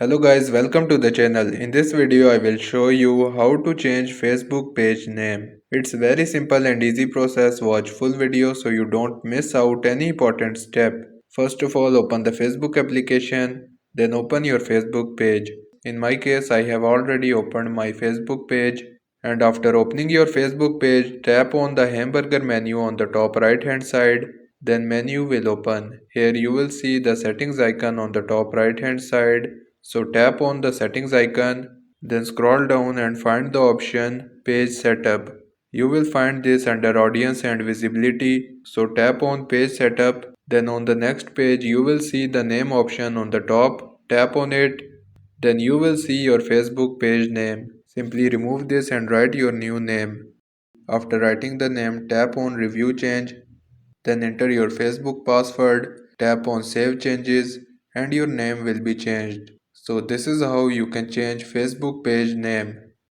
Hello guys, welcome to the channel. In this video I will show you how to change Facebook page name. It's very simple and easy process. Watch full video so you don't miss out any important step. First of all, open the Facebook application, then open your Facebook page. In my case, I have already opened my Facebook page. And after opening your Facebook page, tap on the hamburger menu on the top right hand side. Then menu will open. Here you will see the settings icon on the top right hand side. So tap on the settings icon, then scroll down and find the option page setup. You will find this under audience and visibility. So tap on page setup. Then on the next page you will see the name option on the top. Tap on it. Then you will see your Facebook page name. Simply remove this and write your new name. After writing the name, tap on review change. Then enter your Facebook password, tap on save changes and your name will be changed. So this is how you can change Facebook page name.